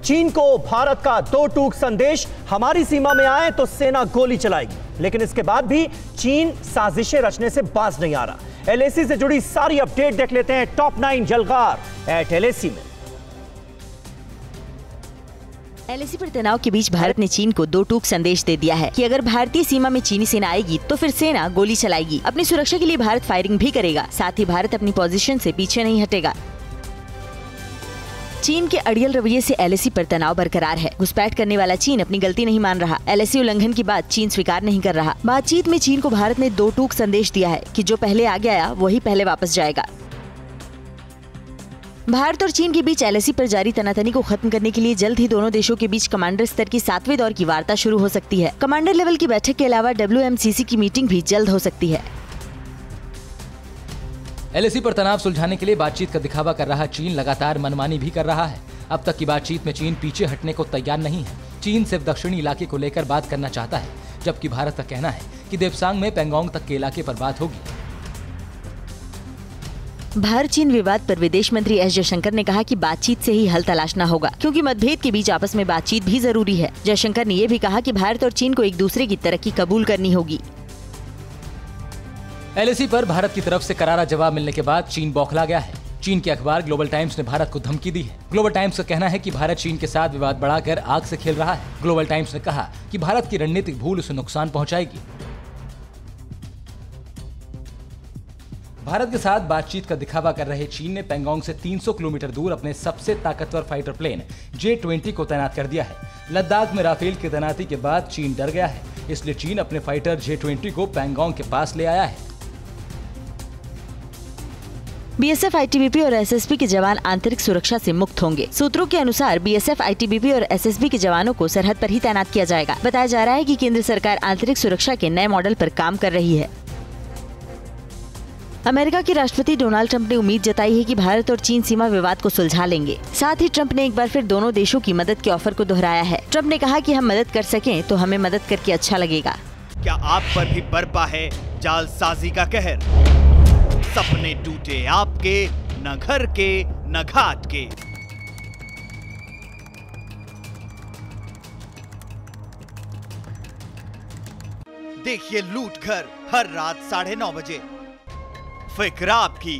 चीन को भारत का दो टूक संदेश, हमारी सीमा में आए तो सेना गोली चलाएगी। लेकिन इसके बाद भी चीन साजिशें रचने से बाज नहीं आ रहा। एलएसी से जुड़ी सारी अपडेट देख लेते हैं टॉप 9 जलगार एट एलएसी में। एलएसी पर तनाव के बीच भारत ने चीन को दो टूक संदेश दे दिया है कि अगर भारतीय सीमा में चीनी सेना आएगी तो फिर सेना गोली चलाएगी। अपनी सुरक्षा के लिए भारत फायरिंग भी करेगा, साथ ही भारत अपनी पोजीशन से पीछे नहीं हटेगा। चीन के अड़ियल रवैये से एलएसी पर तनाव बरकरार है। घुसपैठ करने वाला चीन अपनी गलती नहीं मान रहा। एलएसी उल्लंघन की बात चीन स्वीकार नहीं कर रहा। बातचीत में चीन को भारत ने दो टूक संदेश दिया है कि जो पहले आगे आया वही पहले वापस जाएगा। भारत और चीन के बीच एलएसी पर जारी तनातनी को खत्म करने के लिए जल्द ही दोनों देशों के बीच कमांडर स्तर की 7वें दौर की वार्ता शुरू हो सकती है। कमांडर लेवल की बैठक के अलावा WMCC की मीटिंग भी जल्द हो सकती है। एलएसी पर तनाव सुलझाने के लिए बातचीत का दिखावा कर रहा चीन लगातार मनमानी भी कर रहा है। अब तक की बातचीत में चीन पीछे हटने को तैयार नहीं है। चीन सिर्फ दक्षिणी इलाके को लेकर बात करना चाहता है, जबकि भारत का कहना है कि देप्सांग में पेंगोंग तक के इलाके पर बात होगी। भारत चीन विवाद पर विदेश मंत्री एस जयशंकर ने कहा कि बातचीत से ही हल तलाशना होगा, क्योंकि मतभेद के बीच आपस में बातचीत भी जरूरी है। जयशंकर ने यह भी कहा कि भारत और चीन को एक दूसरे की तरक्की कबूल करनी होगी। एलएसी पर भारत की तरफ से करारा जवाब मिलने के बाद चीन बौखला गया है। चीन के अखबार ग्लोबल टाइम्स ने भारत को धमकी दी है। ग्लोबल टाइम्स का कहना है कि भारत चीन के साथ विवाद बढ़ाकर आग से खेल रहा है। ग्लोबल टाइम्स ने कहा कि भारत की रणनीतिक भूल उसे नुकसान पहुंचाएगी। भारत के साथ बातचीत का दिखावा कर रहे चीन ने पेंगोंग से 300 किलोमीटर दूर अपने सबसे ताकतवर फाइटर प्लेन J-20 को तैनात कर दिया है। लद्दाख में राफेल की तैनाती के बाद चीन डर गया है, इसलिए चीन अपने फाइटर J-20 को पेंगोंग के पास ले आया है। बीएसएफ, आईटीबीपी और एसएसबी के जवान आंतरिक सुरक्षा से मुक्त होंगे। सूत्रों के अनुसार बीएसएफ, आईटीबीपी और एसएसबी के जवानों को सरहद पर ही तैनात किया जाएगा। बताया जा रहा है कि केंद्र सरकार आंतरिक सुरक्षा के नए मॉडल पर काम कर रही है। अमेरिका के राष्ट्रपति डोनाल्ड ट्रंप ने उम्मीद जताई है कि भारत और चीन सीमा विवाद को सुलझा लेंगे। साथ ही ट्रंप ने एक बार फिर दोनों देशों की मदद के ऑफर को दोहराया है। ट्रंप ने कहा कि हम मदद कर सकें तो हमें मदद करके अच्छा लगेगा। क्या आप पर भी बरपा है जालसाजी का कहर? सपने टूटे आपके, न घर के न घाट के। देखिए लूट घर हर रात 9:30 बजे। फिक्र आपकी,